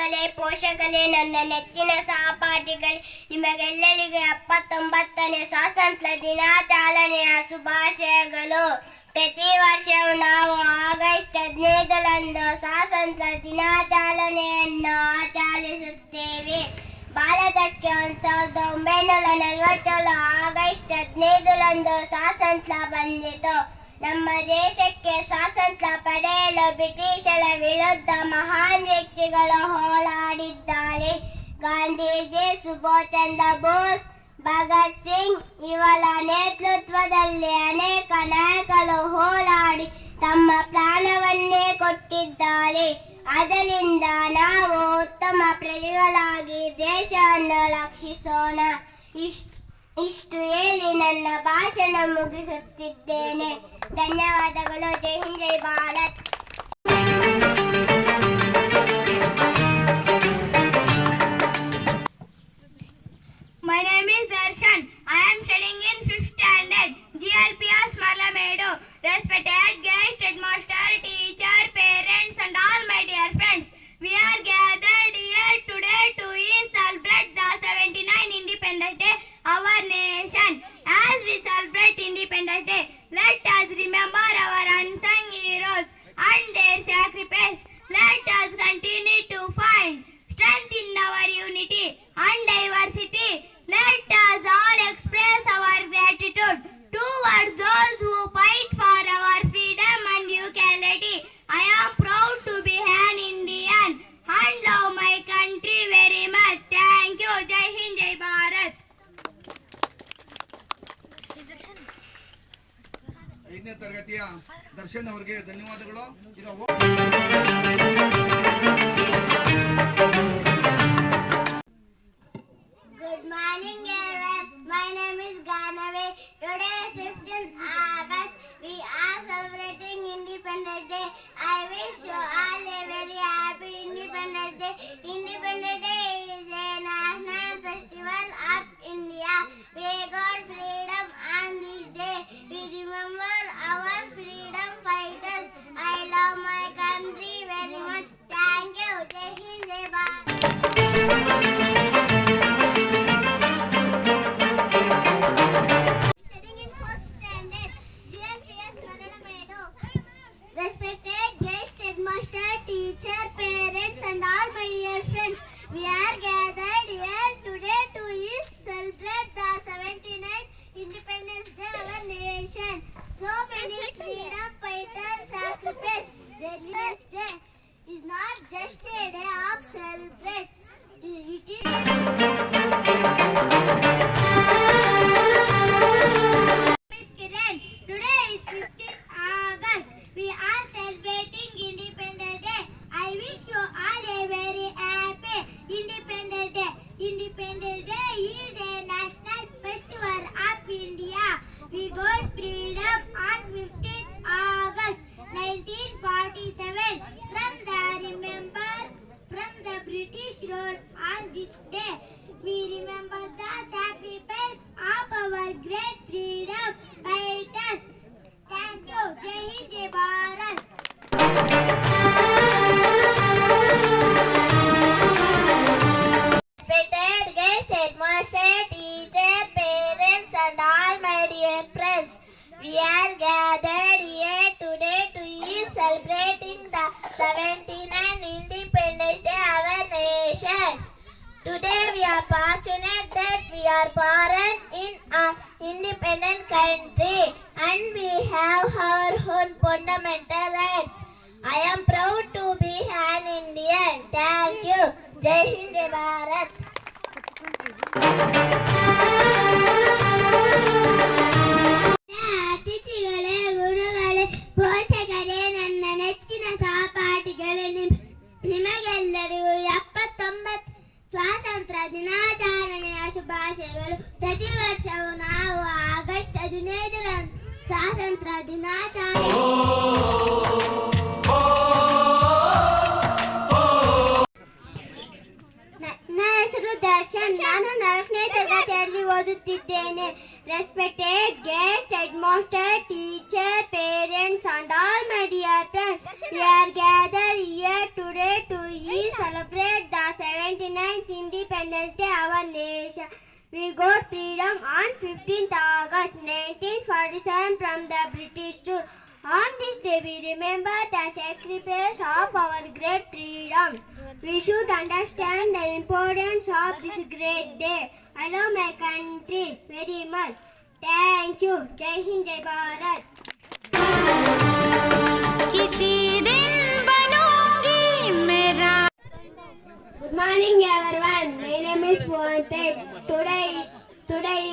ಶಿಕ್ಷಕರೇ, ಪೋಷಕರೇ, ನನ್ನ ನೆಚ್ಚಿನ ಸಹಪಾಠಿಗಳೇ, ನಿಮಗೆಲ್ಲರಿಗೆ 79ನೇ ಸ್ವಾತಂತ್ರ್ಯ ದಿನಾಚರಣೆಯ ಶುಭಾಶಯಗಳು. ಪ್ರತಿ ವರ್ಷವೂ ನಾವು ಆಗಸ್ಟ್ 15ರಂದು ಸ್ವಾತಂತ್ರ್ಯ ದಿನಾಚರಣೆಯನ್ನು ಆಚರಿಸುತ್ತೇವೆ. ಭಾರತಕ್ಕೆ 1947 ಆಗಸ್ಟ್ 15ರಂದು ಸ್ವಾತಂತ್ರ್ಯ ಬಂದಿತು. ನಮ್ಮ ದೇಶಕ್ಕೆ ಸ್ವಾತಂತ್ರ್ಯ ಪಡೆಯಲು ಬ್ರಿಟಿಷರ ವಿರುದ್ಧ ಮಹಾನ್ ವ್ಯಕ್ತಿಗಳು ಹೋರಾಡಿದ್ದಾರೆ. ಗಾಂಧೀಜಿ, ಸುಭಾಷ್ ಚಂದ್ರ ಬೋಸ್, ಭಗತ್ ಸಿಂಗ್ ಇವರ ನೇತೃತ್ವದಲ್ಲಿ ಅನೇಕ ನಾಯಕರು ಹೋರಾಡಿ ತಮ್ಮ ಪ್ರಾಣವನ್ನೇ ಕೊಟ್ಟಿದ್ದಾರೆ. ಅದರಿಂದ ನಾವು ಉತ್ತಮ ಪ್ರಜೆಗಳಾಗಿ ದೇಶವನ್ನು ರಕ್ಷಿಸೋಣ. ಇಷ್ಟು ಹೇಳಿ ನನ್ನ ಭಾಷಣ ಮುಗಿಸುತ್ತಿದ್ದೇನೆ. ಧನ್ಯವಾದಗಳು. ಜೈ ಹಿಂದ್, ಜೈ Bharat. My name is Darshan. I am studying in 5th standard, GLPS Malamedu. Respected guest, headmaster, teacher, parents and all my dear friends, we are gathered here today to celebrate the 79th Independence Day our nation. As we celebrate Independence Day, let us remember our unsung heroes and their sacrifice. Let us continue to find strength in our unity and diversity. Let us all express our gratitude towards those who fight for our freedom and equality. I am proud to be an Indian and love my country very much. Thank you. Jai Hind, Jai Bharat. 5ನೇ ತರಗತಿಯ ದರ್ಶನ್ ಅವರಿಗೆ ಧನ್ಯವಾದಗಳು. Good morning everyone. My name is Ganave. Today is 15th August. We are celebrating Independence Day. I wish you all a very happy Independence Day. Independence Day is a national festival of India. We got freedom on this day. We remember our freedom fighters. I love my country very much. Thank you. Jai Hind, Jai Bharat. Studying in 4th standard, GLPS Malamedu. Respected guest, headmaster, teacher, parents and all my dear friends, we are gathered here today to celebrate the 79th Independence Day our nation. So many freedom fighters sacrificed their lives. Day is not just a day of celebrate. It is Miss Kiran. Today is 15th August. We are celebrating Independence Day. I wish you all a very happy Independence Day. Independence Day is a national festival of India. We got freedom on 15th August 1947 from the British rule. On this day, we remember the sacrifice of our great freedom fighters. Thank you. Jai Hind, Jai Bharat. Respected guest, headmaster, teacher, parents and all my dear friends, we are gathered here today to celebrating the 79th Independence Day our nation. Today we are fortunate that we are born in an independent country and we have our own fundamental rights. I am proud to be an Indian. Thank you. Jai Hind, Jai Bharat. ಅತಿಥಿಗಳೇ, ಗುರುಗಳೇ, ಪೋಷಕರೇ, ನನ್ನ ನೆಚ್ಚಿನ ಸಹಪಾಠಿಗಳೇ, ನಿಮಗೆಲ್ಲರಿಗೂ 79 ಸ್ವಾತಂತ್ರ್ಯ ದಿನಾಚರಣೆಯ ಶುಭಾಶಯಗಳು. ಪ್ರತಿ ವರ್ಷವೂ ನಾವು ಆಗಸ್ಟ್ 15ರಂದು ಸ್ವಾತಂತ್ರ್ಯ ದಿನಾಚರಣೆ ನನ್ನ ಹೆಸರು ದರ್ಶನ್. ನಾನು 4ನೇ ತರಗತಿಯಲ್ಲಿ ಓದುತ್ತಿದ್ದೇನೆ. Respected guests, headmaster, teacher, parents, and all my dear friends, we are gathered here today to celebrate the 79th Independence Day of our nation. We got freedom on 15th August 1947 from the British rule. On this day, we remember the sacrifice of our great freedom. We should understand the importance of this great day. I love my country very much. Thank you. Jai Hind, Jai Bharat. किसी दिन बनूंगी मेरा. Good morning, everyone. My name is Wanted. Today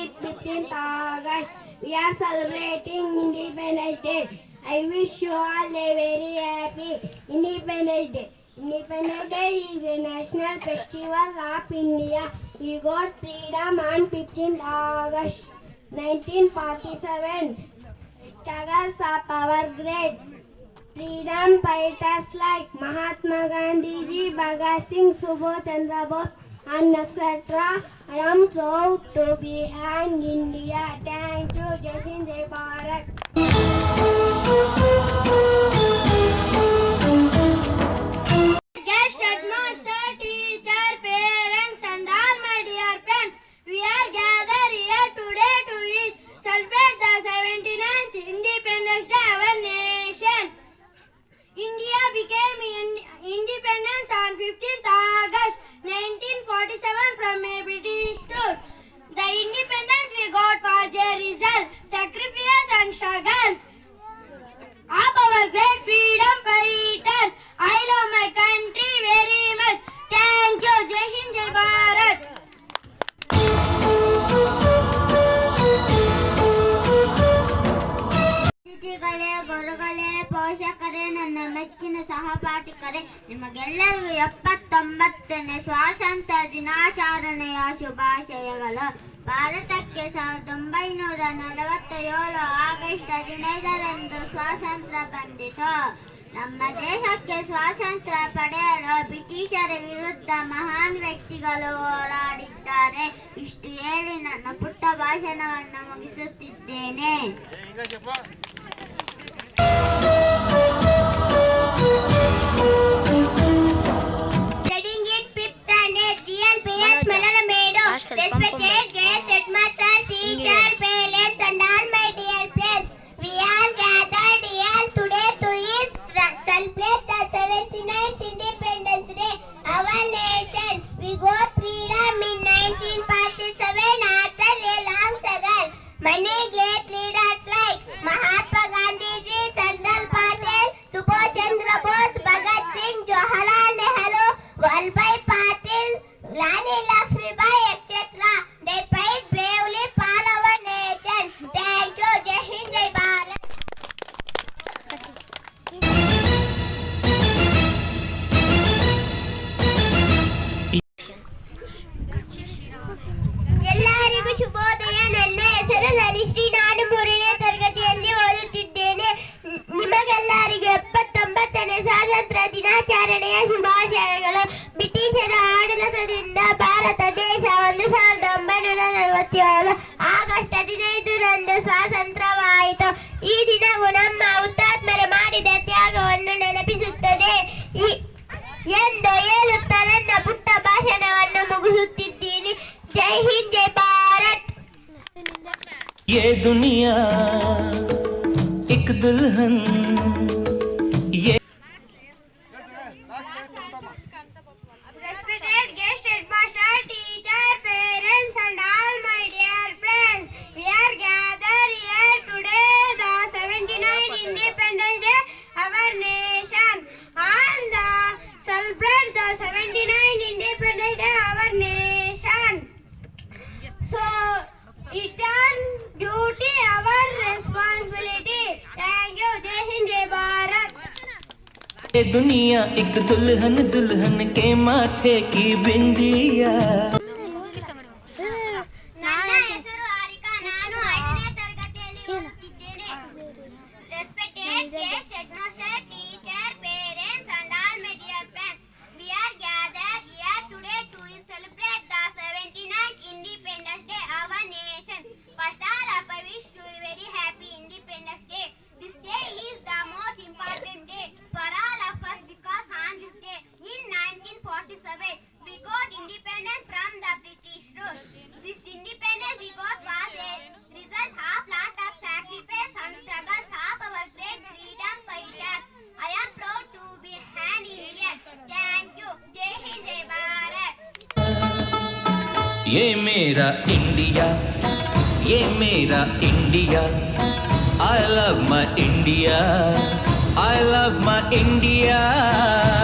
is 15th August. We are celebrating Independence Day. I wish you all a very happy Independence Day. Independence Day is a national festival of India. We got freedom on 15th August 1947. Struggles of our great freedom fighters like Mahatma Gandhi ji, Bhagat Singh, Subhash Chandra Bose, and etc. I am proud to be an India. Thank you. Jai Hind, Jai Bharat. Guest, headmaster, teacher, parents, and all my dear friends, we are gathered here today to celebrate the 79th Independence Day of our nation. India became independence on 15th August 1947 from a British rule. The independence we got was a result, sacrifice and struggles of our great freedom fighters. I love my country very much. Thank you. Jai Hind, Jai Bharat. ಅತಿಥಿಗಳೇ, ಗುರುಗಳೇ, ಪೋಷಕರೇ, ನನ್ನ ಮೆಚ್ಚಿನ ಸಹಪಾಠಿಕರೇ, ನಿಮಗೆಲ್ಲರಿಗೂ 79ನೇ ಸ್ವಾತಂತ್ರ್ಯ ದಿನಾಚರಣೆಯ ಶುಭಾಶಯಗಳು. ಭಾರತಕ್ಕೆ 1947 August 15ರಂದು ಸ್ವಾತಂತ್ರ್ಯ ಬಂದಿತು. ನಮ್ಮ ದೇಶಕ್ಕೆ ಸ್ವಾತಂತ್ರ್ಯ ಪಡೆಯಲು ಬ್ರಿಟಿಷರ ವಿರುದ್ಧ ಮಹಾನ್ ವ್ಯಕ್ತಿಗಳು ಹೋರಾಡಿದ್ದಾರೆ. ಇಷ್ಟು ಹೇಳಿ ನನ್ನ ಪುಟ್ಟ ಭಾಷಣವನ್ನು ಮುಗಿಸುತ್ತಿದ್ದೇನೆ. Studying in 5th standard, GLPS Malalamedu. Respected guests, headmaster, teacher, parents, and all my dear friends, we are gathered here today to celebrate the 79th Independence Day of our nation. We got freedom in 1947 after a long struggle. Many great leaders like Mahatma Gandhi ji, Sardar Patel, Subhash Chandra Bose, Bhagat Singh, Jawaharlal Nehru, Vallabhbhai Patel, Rani Lakshmibai, etc. They fight bravely for our nation. Thank you. Jai Hind, Jai Bharat. ಎಲ್ಲರಿಗೂ ಶುಭೋದಯ. ನನ್ನ ಹೆಸರು ಧನಿಶ್ರೀ. ನಾನು 3ನೇ ತರಗತಿಯಲ್ಲಿ ಓದುತ್ತಿದ್ದೇನೆ. ನಿಮಗೆಲ್ಲರಿಗೂ 79ನೇ ಸ್ವಾತಂತ್ರ್ಯ ದಿನಾಚರಣೆಯ ಶುಭಾಶಯಗಳು. ಬ್ರಿಟಿಷರ ಆಡಳಿತದಿಂದ ಭಾರತ ದೇಶ 1947 ಆಗಸ್ಟ್ 15ರಂದು ಸ್ವಾತಂತ್ರ್ಯವಾಯಿತು. ಈ ದಿನವು ನಮ್ಮ ಹುತಾತ್ಮರ ಮಾಡಿದ ತ್ಯಾಗವನ್ನು ನೆನಪಿಸುತ್ತದೆ ಎಂದು ಹೇಳುತ್ತಾ ನನ್ನ ಪುಟ್ಟ ಭಾಷಣವನ್ನು ಮುಗಿಸುತ್ತಿದ್ದೀನಿ. जय हिंद, जय भारत. ये दुनिया एक दुल्हन, ये Respected guest, headmaster, teacher, parents, and all my dear friends, we are gathered here today the 79th Independence Day of our nation. On the celebrate the 79th Independence Day of our nation. So, it is duty, our responsibility. Thank you. Jai Hind, Jai Bharat. ये दुनिया एक दुल्हन, दुल्हन के माथे की बिंदिया. ನನ್ನ ಹೆಸರು ಹಾರಿಕಾ. ನಾನು 5ನೇ ತರಗತಿಯಲ್ಲಿ ಓದುತ್ತಿದ್ದೇನೆ. Respected guest, headmaster, teacher, parents, and all my dear friends, we are gathered here today to celebrate the 79th Independence Day of our nation. First all, ये मेरा इंडिया, ये मेरा India, I love my India, I love my India.